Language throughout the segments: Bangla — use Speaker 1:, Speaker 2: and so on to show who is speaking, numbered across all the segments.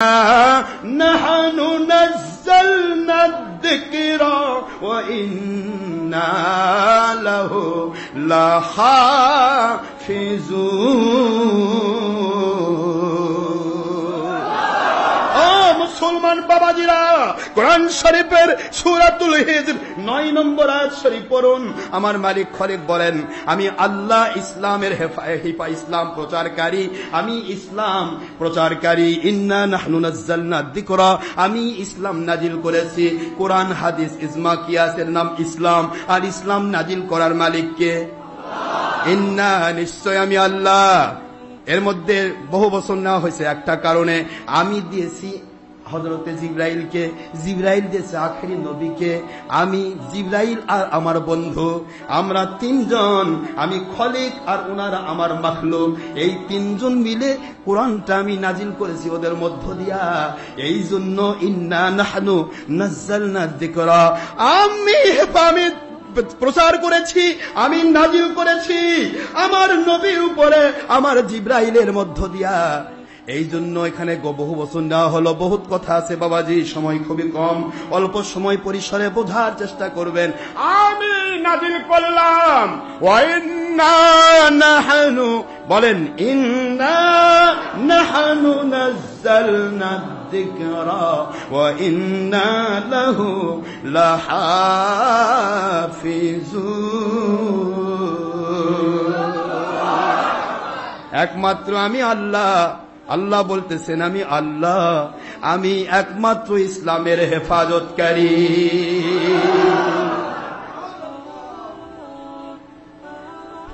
Speaker 1: نحن نزلنا الذكر وإنا له لحافظون। মুসলমান বাবাজিরা, কোরআন শরীফের সূরাতুল হিজর 9 নম্বর আয়াত শরীফ পড়ুন। আমার মালিক খলিক বলেন, আমি আল্লাহ ইসলামের ইসলাম প্রচারকারী, আমি ইসলাম প্রচারকারী। ইন্না নাহনু নাযালনা যিকরা, আমি ইসলাম নাজিল করেছি। কোরআন হাদিস ইজমা কিয়াসের নাম ইসলাম, আর ইসলাম নাজিল করার মালিক কে? ইন্না, নিশ্চয় আমি আল্লাহ। এর মধ্যে বহু বছর নেওয়া হয়েছে একটা কারণে, আমি দিয়েছি হযরতে জিবরাইলকে, জিবরাইল দিয়েছে আখেরি নবীকে। আমি জিবরাইল আর আমার বন্ধু, আমরা তিনজন, আমি খলিক আর ওনারা আমার মাখলুক, এই তিনজন মিলে কোরআনটা আমি নাজিল করেছি ওদের মধ্য দিয়া। এই জন্য ইন্না নাহনু নাযালনা যিকরা, আমি প্রচার করেছি, আমি নাজিল করেছি আমার নবীর উপরে, আমার জিবরাইলের মধ্য দিয়া। এই জন্য এখানে বহু বছর নেওয়া হলো। বহুত কথা আছে বাবাজি, সময় খুবই কম, অল্প সময় পরিসরে বোঝার চেষ্টা করবেন। আমি নাজিল করলাম, ওয়া ইন্না নাহনু, বলেন ইন্না নাহনু নাযালনা যিকরা ওয়া ইন্না লাহু লাহাফিজুন। একমাত্র আমি আল্লাহ, আল্লাহ বলতেছেন আমি আল্লাহ, আমি একমাত্র ইসলামের হেফাজতকারী।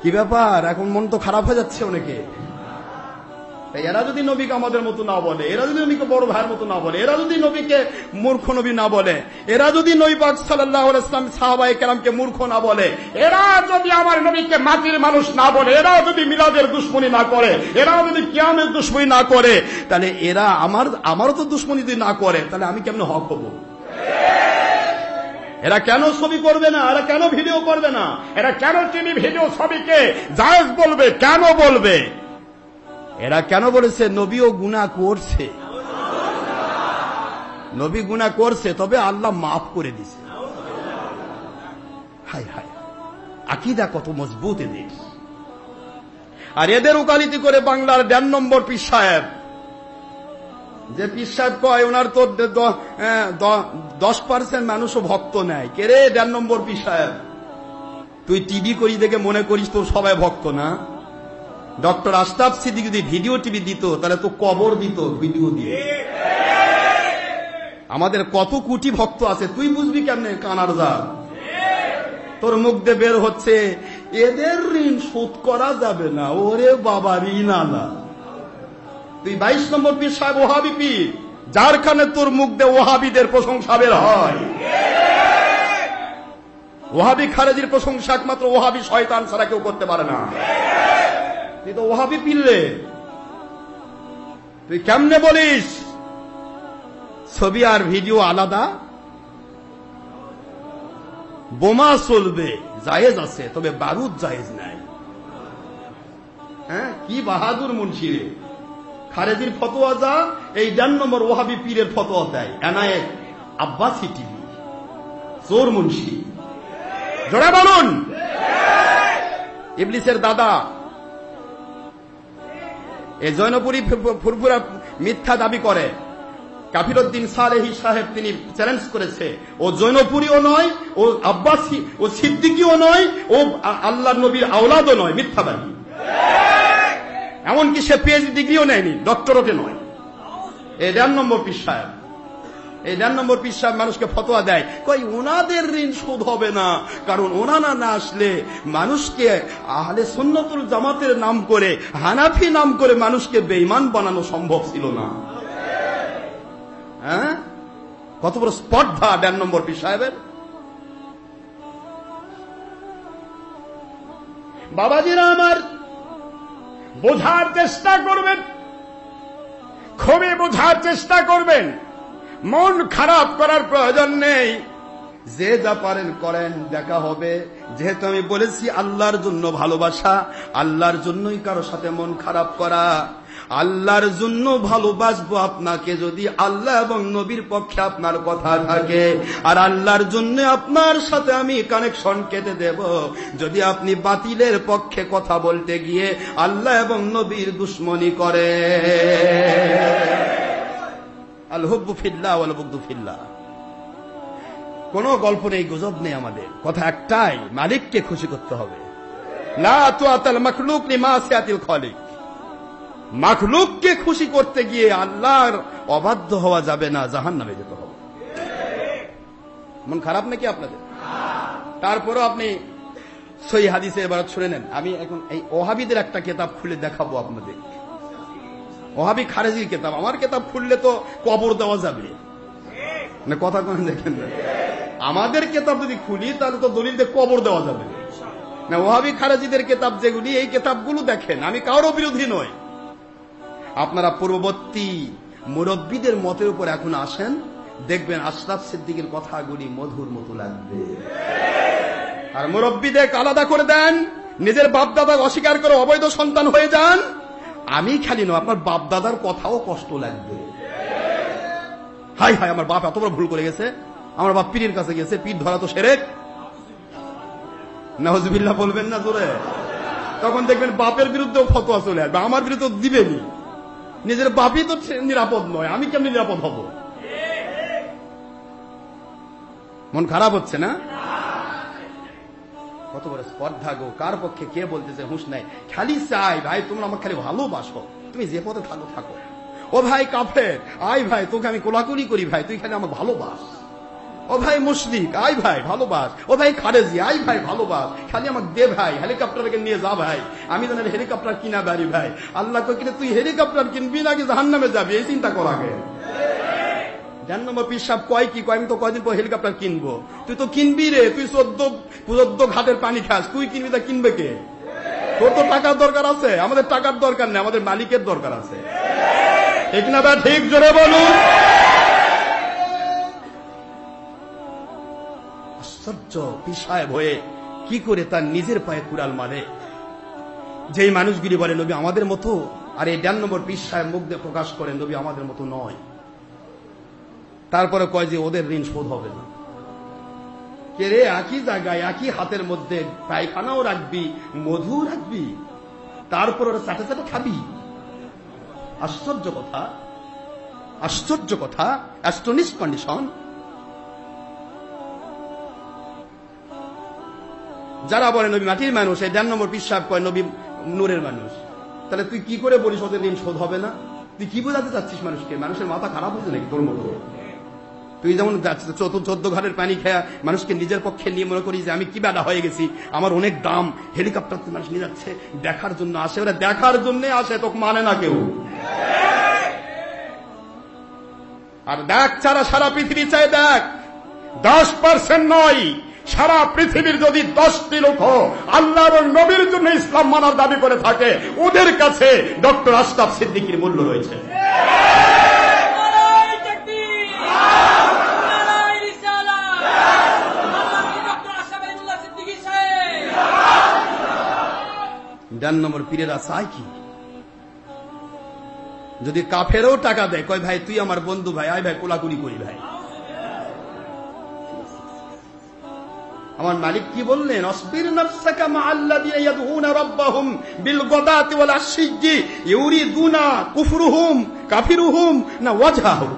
Speaker 1: কি ব্যাপার, এখন মন তো খারাপ হয়ে যাচ্ছে অনেকে। এরা যদি নবীকে আমাদের মতো না বলে, এরা যদি নবীকে বড় ভাইয়ের মতো না বলে, এরা যদি নবীকে মূর্খ নবী না বলে, এরা যদি নবী পাক সাল্লাল্লাহু আলাইহি ওয়াসাল্লাম সাহাবায়ে কেরামকে মূর্খ না বলে, এরা যদি আমার নবীকে মাটির মানুষ না বলে, এরা যদি মিলাদের দুশমনী না করে, এরা যদি কিয়ামের দুশমনী না করে, তাহলে এরা আমারও তো দুশমনী যদি না করে, তাহলে আমি কেমনে হক হব? এরা কেন ছবি করবে না? এরা কেন ভিডিও করবে না? এরা কেন টিভি ভিডিও ছবিকে জায়েজ বলবে? কেন বলবে? এরা কেন বলেছে নবীও গুনাহ করছে? নবী গুনাহ করছে, তবে আল্লাহ মাফ করে দিছে। হায় হায়, আকীদা কত মজবুত এদের। আর এদের উকালতি করে বাংলার 1.5 নম্বর পীর সাহেব, যে পীর সাহেব কয় ওনার তো 10% মানুষও ভক্ত নেয়। কে রে 1.5 নম্বর পীর সাহেব? তুই টিভি করি দেখে মনে করিস তোর সবাই ভক্ত না? ডক্টর আশরাফ সিদ্দিকী যদি ভিডিও টিভি দিত, তাহলে তো কবর দিত ভিডিও দিয়ে। আমাদের কত কোটি ভক্ত আছে, তুই বুঝবি কেমনে? কানার যা, তোর মুখ দিয়ে বের হচ্ছে এদের ঋণ শোধ করা যাবে না। ওরে বাবা, ঋণ আলা। তুই 22 নম্বর পীর সাহেব ওহাবি পীর, যার খানে তোর মুখ দিয়ে ওহাবিদের প্রশংসা বের হয়। ওহাবি খারেজির প্রশংসা একমাত্র ওহাবি শয়তান ছাড়া কেউ করতে পারে না। তুই তো ওহাবি পীরলে, তুই কেমনে বলিস ছবি আর ভিডিও আলাদা? বোমা চলবে জায়েজ আছে, তবে বারুদ জায়েজ নাই। হ্যাঁ, কি বাহাদুর মুন্সি রে! খারেজির ফতোয়া যা, এই 1.5 নম্বর ওহাবি পীরের ফতোয়া দেয়। এনায়েত আব্বাসী টিভি, চোর মুন্সি। জোরে বলুন। ইবলিসের দাদা এই জৈনপুরী ফুরফুরা মিথ্যা দাবি করে। কাফিরউদ্দিন সালেহী সাহেব তিনি চ্যালেঞ্জ করেছে, ও জৈনপুরীও নয়, ও আব্বাসী, ও সিদ্দিকীও নয়, ও আল্লাহর নবীর আওলাদও নয়, মিথ্যাবাদী। এমনকি সে পিএইচডি ডিগ্রিও নেয়নি, ডক্টরেটও নয়। এই 1.5 নম্বর পীর সাহেব, এই 1.5 নম্বর পীর সাহেব মানুষকে ফতোয়া দেয়, কই ওনাদের ঋণ শোধ হবে না, কারণ ওনারা না আসলে মানুষকে আহলে সুন্নাতুল জামাতের নাম করে, হানাফি নাম করে মানুষকে বেঈমান বানানো সম্ভব ছিল না। হ্যাঁ, কত বড় স্পর্ধা 1.5 নম্বর পীর সাহেবের। বাবাজিরা আমার, বোঝার চেষ্টা করবেন, খুবই বোঝার চেষ্টা করবেন। মন খারাপ করার প্রয়োজন নেই, যে যা পারেন করেন, দেখা হবে। যেহেতু আমি বলেছি আল্লাহর জন্য ভালোবাসা, আল্লাহর জন্যই কারো সাথে মন খারাপ করা। আল্লাহর জন্য ভালোবাসবো আপনাকে যদি আল্লাহ এবং নবীর পক্ষে আপনার কথা থাকে, আর আল্লাহর জন্য আপনার সাথে আমি কানেকশন কেটে দেব যদি আপনি বাতিলের পক্ষে কথা বলতে গিয়ে আল্লাহ এবং নবীর দুশমনি করে। আল হুব্বু ফিল্লাহ ওয়াল বুগদু ফিল্লাহ। কোনো গল্প নেই, গুজব নেই, আমাদের কথা একটাই, মালিককে খুশি করতে হবে। লা তুআতাল মাখলুক লিমাসিয়াতিল খালিক। মাখলুককে খুশি করতে গিয়ে আল্লাহর অবাধ্য হওয়া যাবে না, জাহান্নামে যেতে হবে। মন খারাপ নাকি আপনাদের? তারপরও আপনি সহিহ হাদিসে এবার শুনে নেন। আমি এখন এই ওহাবিদের একটা কিতাব খুলে দেখাবো আপনাদের, ওহাবি খারেজির কিতাব। আমার কিতাব খুললে তো কবর দেওয়া যাবে না, কথা কোন দেখেন না। আমাদের কিতাব যদি খুলি তাহলে তো দলিল দিয়ে কবর দেওয়া যাবে না। ওহাবি খারেজিদের কিতাব যেগুলি, এই কিতাবগুলো দেখেন, আমি কারো বিরোধী নই। আপনারা পূর্ববর্তী মুরব্বীদের মতের উপর এখন আসেন, দেখবেন আশরাফ সিদ্দিকের কথাগুলি মধুর মতো লাগবে। আর মুরব্বীদের আলাদা করে দেন, নিজের বাপ দাদা অস্বীকার করে অবৈধ সন্তান হয়ে যান, আমি খালি নয়, আপনার বাপ দাদার কথাও কষ্ট লাগবে। হাই হাই, আমার বাপ এত বড় ভুল করে গেছে, আমার বাপ পীরের কাছে গেছে, পীর ধরা তো শিরক, নাউজুবিল্লাহ বলবেন না জোরে। তখন দেখবেন বাপের বিরুদ্ধেও ফতোয়া চলে আসবে, আমার বিরুদ্ধে দিবেনি। নিজের বাপই তো নিরাপদ নয়, আমি কেমনি নিরাপদ হব? মন খারাপ হচ্ছে না? কত বড় স্পর্ধা গো, কার পক্ষে কে বলতেছে হুঁশ নাই। খালি চাই ভাই তোমরা আমার খালি ভালোবাসো, তুমি যে পথে থাকো থাকো। ও ভাই কাফের, আই ভাই তোকে আমি কোলাকুলি করি ভাই, তুই খালি আমার ভালোবাস। ও ভাই মুশরিক, আই ভাই ভালোবাস। ও ভাই খারেজি, আই ভাই ভালোবাস। খালি আমাকে দে ভাই, হেলিকপ্টারকে নিয়ে যা ভাই, আমি জানি হেলিকপ্টার কিনা বাড়ি ভাই। আল্লাহ কিনে তুই হেলিকপ্টার কিনবি নাকি জাহান্নামে যাবি, এই চিন্তা কর আগে। জান্নামা পিসাব কয় কি কয়, আমি তো কয়দিন পর হেলিকপ্টার কিনবো। তুই তো কিনবি রে, তুই 14 ঘাটের পানি খাস, তুই কিনবি, তা কিনবে কে? তোর তো টাকার দরকার আছে, আমাদের টাকার দরকার নেই, আমাদের মালিকের দরকার আছে। ঠিক না? ঠিক জোরে বলুন। আশ্চর্য, পিসায় ভয়ে কি করে তার নিজের পায়ে কুড়াল মারে। যেই মানুষগুলি বলে নবী আমাদের মতো, আর এই 1.5 নম্বর পিসায় মুখ দিয়ে প্রকাশ করেন নবী আমাদের মতো নয়, তারপরে কয় যে ওদের ঋণ শোধ হবে না। কে রে, একই জায়গায় একই হাতের মধ্যে পায়খানাও রাখবি, মধু রাখবি, তারপর ওরা চাটে চাটে খাবি। আশ্চর্য কথা, আশ্চর্য কথা, অ্যাস্টনিশ কন্ডিশন। যারা বলে নবী মাটির মানুষ, এই 1.5 নম্বর পিসাব কয় নবী নূরের মানুষ, তাহলে তুই কি করে বলিস ওদের ঋণ শোধ হবে না? তুই কি বোঝাতে চাচ্ছিস মানুষকে? মানুষের মাথা খারাপ হচ্ছে নাকি তোর মতো? তুই যেমন 14 ঘাটের পানি খেয়া মানুষকে নিজের পক্ষে নিয়ে মনে করি যে আমি কি বেদা হয়ে গেছি, আমার অনেক দাম, হেলিকপ্টার মানুষ নিয়ে যাচ্ছে, দেখার জন্য আসে। ওরা দেখার জন্য আসে, তোকে মানে না কেউ। আর দেখ, সারা পৃথিবী চাই, দেখ 10% নয়, সারা পৃথিবীর যদি 10টি লোক আল্লাহ এবং নবীর জন্য ইসলাম মানার দাবি করে থাকে, ওদের কাছে ডক্টর আশরাফ সিদ্দিকীর মূল্য রয়েছে। ডান নম্বর পীরেরা চায় কি? যদি কাফেরও টাকা দেয়, কয় ভাই তুই আমার বন্ধু ভাই, আয় ভাই কোলাকুলি করি ভাই। আমার মালিক কি বললেন? অসবির নাফসাকা মাআল্লাযিনা ইয়াদউনা রাব্বাহুম বিল গাদাতি ওয়াল আশিয়্যি ইউরিদুনা কুফরুহুম কাফিরুহুম না ওয়াজহাহু।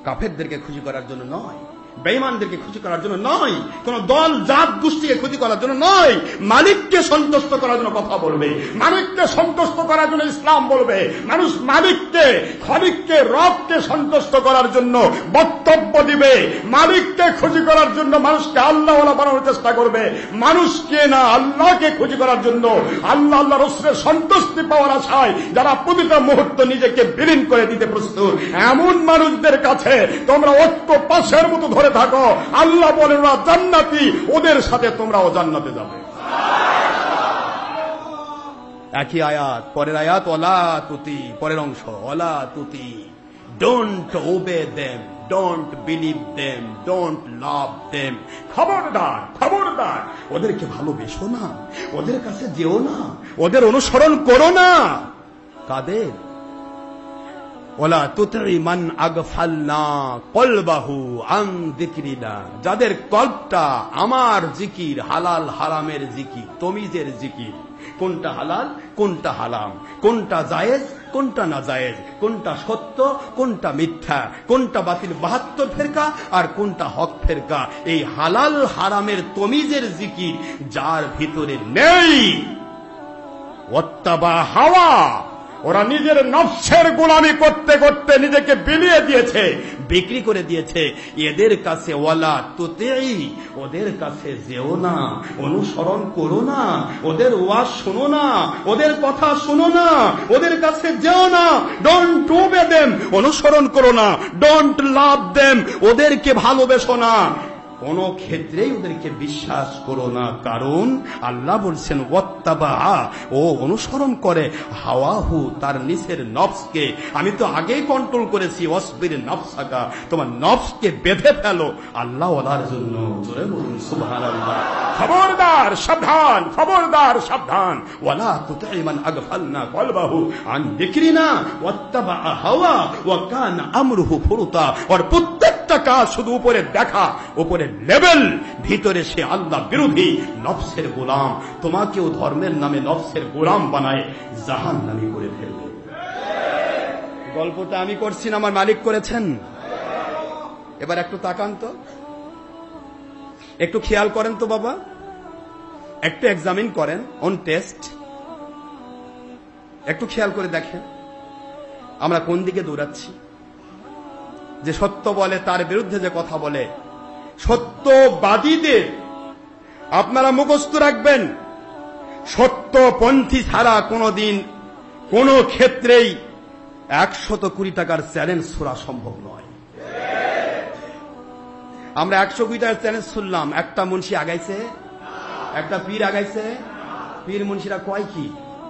Speaker 1: কাফেরদেরকে খুশি করার জন্য নয়, বেঈমানদেরকে খুশি করার জন্য নয়, কোন দল জাত গোষ্ঠীকে খুশি করার জন্য নয়, মালিককে সন্তুষ্ট করার জন্য কথা বলবে, মালিককে সন্তুষ্ট করার জন্য ইসলাম বলবে। মানুষ মালিককে, খলিককে, রবকে সন্তুষ্ট করার জন্য বক্তব্য দিবে, মালিককে খুশি করার জন্য মানুষকে আল্লাহওয়ালা বানানোর চেষ্টা করবে, মানুষকে না আল্লাহকে খুশি করার জন্য, আল্লাহ রাসূলের সন্তুষ্টি পাওয়ার আশায় যারা প্রতিটা মুহূর্ত নিজেকে বিলীন করে দিতে প্রস্তুত, এমন মানুষদের কাছে তোমরা ঐক্য পাশের মতো ধরে থাকো। আল্লাহ বলেন ওরা জান্নাতি, ওদের সাথে তোমরাও জান্নাতে যাবে। একই আয়াত, পরের আয়াত ওয়ালা তুতি, পরের অংশ ওয়ালা তুতি, don't obey them, don't believe them, don't love them. খবরদার, খবরদার, ওদেরকে ভালোবেসো না, ওদের কাছে যেও না, ওদের অনুসরণ করো না। কাদের? ওয়ালা তুতি মান আগফালনা কলবাহু আন যিকরিনা, যাদের কল্পটা আমার জিকির, হালাল হারামের জিকির, তমিজের জিকির, কোনটা হালাল কোনটা হারাম, কোনটা জায়েজ কোনটা না জায়েজ, কোনটা সত্য কোনটা মিথ্যা, কোনটা বাতিল 72 ফেরকা আর কোনটা হক ফেরকা, এই হালাল হারামের তমিজের জিকির যার ভিতরে নেই, ওয়াত্তাবা হাওয়া, ওরা নিজের নফসের গোলামি করতে করতে নিজেকে বিলিয়ে দিয়েছে, বিক্রি করে দিয়েছে, এদের কাছে ওয়ালা তুতিই, ওদের কাছে যেও না, অনুসরণ করো না, ওদের ওয়াজ শোনো না, ওদের কথা শোনো না, ওদের কাছে যেও না, ডোন্ট ওবে দেম, অনুসরণ করো না, ডোন্ট লাভ দেম, ওদেরকে ভালোবেসো না, কোন ক্ষেত্রেই ওদেরকে বিশ্বাস করো না, কারণ আল্লাহ বলছেন ওয়াত্তাবা, ও অনুসরণ করে হাওয়াহু, তার নিচের নফসকে। আমি তো আগেই কন্ট্রোল করেছি, ওয়াসবির নফসাকা, তোমার নফসকে বেঁধে ফেলো আল্লাহ ওয়ালার জন্য। জোরে বলুন সুবহানাল্লাহ। খবরদার সাবধান, খবরদার সাবধান, ওয়ালা তুতি মান আগফালনা কলবাহু আন যিকরিনা ওয়াত্তাবা হাওয়া ওয়া কানা আমরুহু ফুরুতা। আর প্রত্যেকটা কাজ শুধু উপরে দেখা, উপরে লেভেল, ভিতরে সে আল্লাহ বিরোধী, নফসের গোলাম। তোমাকেও ধর্মের নামে নফসের গোলাম বানায় জাহান্নামী করে ফেলবে। গল্পটা আমি করছি না, আমার মালিক করেছেন। এবার একটু তাকান তো, একটু খেয়াল করেন তো বাবা, একটু এক্সামিন করেন, অন টেস্ট, একটু খেয়াল করে দেখেন আমরা কোন দিকে দৌড়াচ্ছি। যে সত্য বলে তার বিরুদ্ধে যে কথা বলে, সত্যবাদীদের আপনারা মুখস্থ রাখবেন, সত্যপন্থী ছাড়া কোনদিন কোন ক্ষেত্রেই 120 টাকার চ্যালেঞ্জ ছোড়া সম্ভব নয়। আমরা 120 টাকার চ্যালেঞ্জ শুনলাম, একটা মুন্সি আগাইছে, একটা পীর আগাইছে, পীর মুন্সিরা কয় কি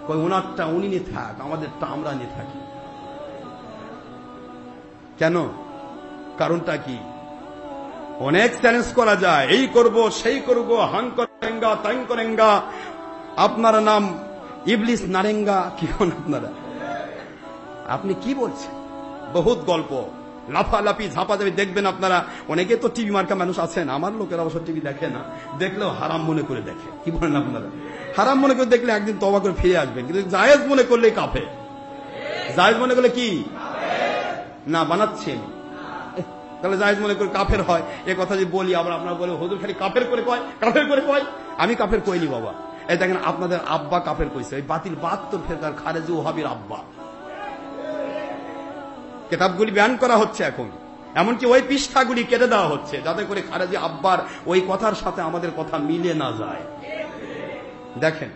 Speaker 1: কয়, ওনারটা উনি নিয়ে থাক, আমাদেরটা আমরা নিয়ে থাকি। কেন? কারণটা কি? অনেক চ্যালেঞ্জ করা যায়, এই করব সেই করব, হাং করেঙ্গা তাং করেঙ্গা, আপনার নাম ইবলিস নারেঙ্গা, কি হন আপনারা? আপনি কি বলছেন? বহুত গল্প, লাফালাফি ঝাঁপাঝাপি দেখবেন আপনারা। অনেকে তো টিভি মার্কা মানুষ আছেন, আমার লোকের অবশ্য টিভি দেখে না, দেখলেও হারাম মনে করে দেখে। কি বলেন আপনারা? হারাম মনে করে দেখলে একদিন তওবা করে ফিরে আসবেন, কিন্তু জায়েজ মনে করলে কাফে। জায়েজ মনে করলে কি না বানাচ্ছেন, তাহলে জায়েজ মনে করে কাফের হয়। এ কথা যে বলি আবার আপনারা বলে হুজুর খালি কাফের করে কয়, কাফের করে কয়। আমি কাফের কইনি বাবা। এই দেখেন আপনাদের আব্বা কাফের কইছে, ওই বাতিল 72 ফেরকার খারেজি ওহাবির আব্বা। কিতাবগুলি ব্যান করা হচ্ছে এখন, এমনকি ওই পৃষ্ঠাগুলি কেটে দেওয়া হচ্ছে যাতে করে খারেজি আব্বার ওই কথার সাথে আমাদের কথা মিলে না যায়। দেখেন,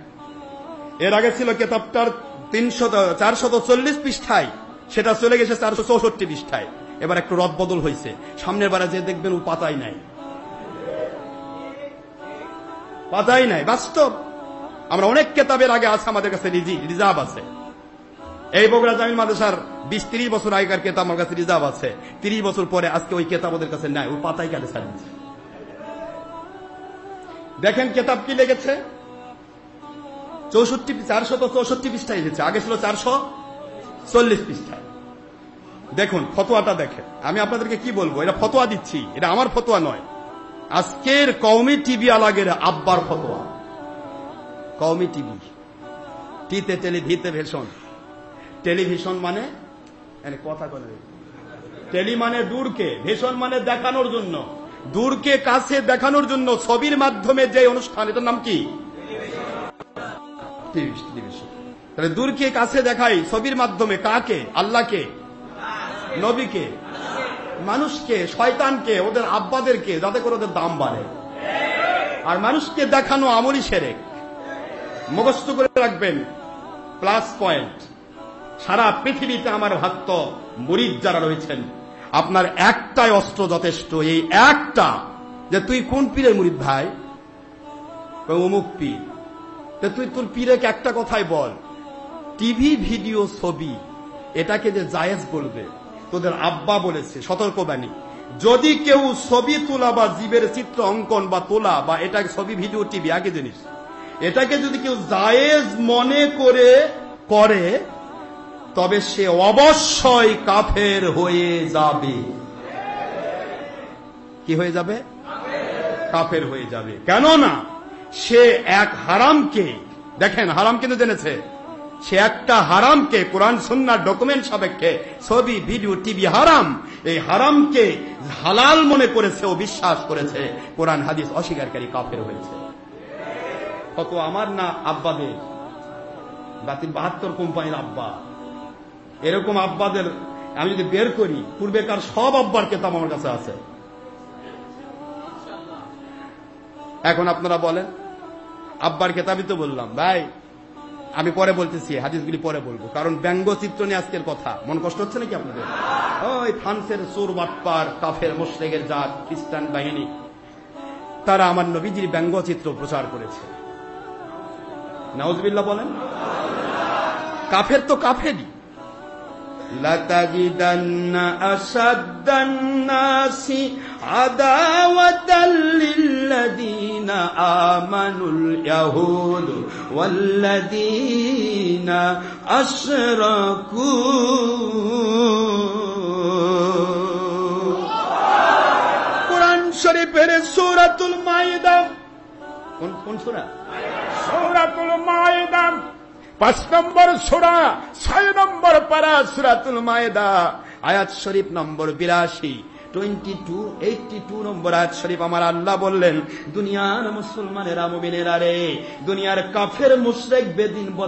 Speaker 1: এর আগে ছিল কিতাবটার 440 পৃষ্ঠায়, সেটা চলে গেছে 464 পৃষ্ঠায়। এবার একটু রদবদল হয়েছে, সামনের বারে যে দেখবেন ও পাতাই নাই, পাতাই নাই। বাস্তব, আমরা অনেক কেতাবের আগে আছে, আমাদের কাছে রিজার্ভ আছে। এই বগুড়া জামিল মাদ্রাসার 20-30 বছর আগেকার কেতাব আমার কাছে রিজার্ভ আছে। 30 বছর পরে আজকে ওই কেতাব ওদের কাছে নাই, ওই পাতাই কাটে ছাড়িয়েছে। দেখেন কেতাব কি লেগেছে, 464 পৃষ্ঠায় এসেছে, আগে ছিল 440 পৃষ্ঠায়। দেখুন ফতোয়াটা দেখেন, আমি আপনাদেরকে কি বলবো, এটা ফতোয়া দিচ্ছি, এটা আমার ফতোয়া নয়, আজকের কওমি টিভি আলাগের আব্বার ফতোয়া। কওমি টিভি, টিতে টেলিভিতে ভীষণ, টেলিভিশন মানে কথা বলে, টেলি মানে দূরকে, ভীষণ মানে দেখানোর জন্য, দূরকে কাছে দেখানোর জন্য ছবির মাধ্যমে যে অনুষ্ঠান, এটার নাম কি? টেলিভিশন। তাহলে দূরকে কাছে দেখাই ছবির মাধ্যমে, কাকে? আল্লাহকে, নবীকে, মানুষকে, শয়তানকে, ওদের আব্বাদেরকে, যাতে করে ওদের দাম বাড়ে। আর মানুষকে দেখানো আমলি শিরক। মুখস্থ করে রাখবেন, প্লাস পয়েন্ট। সারা পৃথিবীতে আমার ভক্ত মুরিদ যারা রয়েছেন, আপনার একটাই অস্ত্র যথেষ্ট, এই একটা, যে তুই কোন পীরের মুরিদ ভাই? অমুক পীর। তুই তোর পীরকে একটা কথাই বল, টিভি ভিডিও ছবি এটাকে যে জায়েজ বলবে, তোদের আব্বা বলেছে, সতর্কবাণী, যদি কেউ ছবি তোলা বা জীবের চিত্র অঙ্কন বা তোলা বা এটা ছবি ভিডিও টিভি আগে জিনিস, এটাকে যদি কেউ জায়েজ মনে করে তবে সে অবশ্যই কাফের হয়ে যাবে। কি হয়ে যাবে? কাফের হয়ে যাবে। কেননা সে এক হারামকে, দেখেন হারাম কিন্তু জেনেছে, সে একটা হারামকে কোরআন সুন্নাহর ডকুমেন্ট সাপেক্ষে, ছবি ভিডিও টিভি হারাম, এই হারামকে হালাল মনে করেছে ও বিশ্বাস করেছে, কোরআন হাদিস অস্বীকারী কাফের হয়েছে। কত আমার না আব্বাদের, 72 কোম্পানির আব্বা, এরকম আব্বাদের আমি যদি বের করি, পূর্বেকার সব আব্বার কেতাব আমার কাছে আছে। এখন আপনারা বলেন, আব্বার কেতাবই তো বললাম ভাই, আমি পরে বলতেছি, হাদিসগুলি পরে বলবো, কারণ ব্যঙ্গচিত্র নিয়ে আজকের কথা। মন কষ্ট হচ্ছে নাকি আপনাদের? ওই ফ্রান্সের চোর বাটপার কাফের মুশরিকের জাত খ্রিস্টান বাহিনী, তারা আমার নবীজির ব্যঙ্গচিত্র প্রচার করেছে। নাউজুবিল্লাহ বলেন। কাফের তো কাফেরই। লাতাজিদান্না আসাদ্দান্নাসি আদাওয়াতাল লিল্লাযীনা আমানুল ইয়াহুদ ওয়াল্লাযীনা আশরাকু। কোরআন শরীফের সূরাতুল মাইদা, কোন সূরা? সূরাতুল মাইদা 5 নম্বর সূরা, 6 নম্বর পারা সূরাতুল মাইদা, আয়াত শরীফ নম্বর 82, 82 নম্বর আয়াত শরীফ আমার আল্লাহ বললেন, দুনিয়ার মুসলমানেরা, মুমিনেরা রে, দুনিয়ার কাফের মুশরিক বেদিন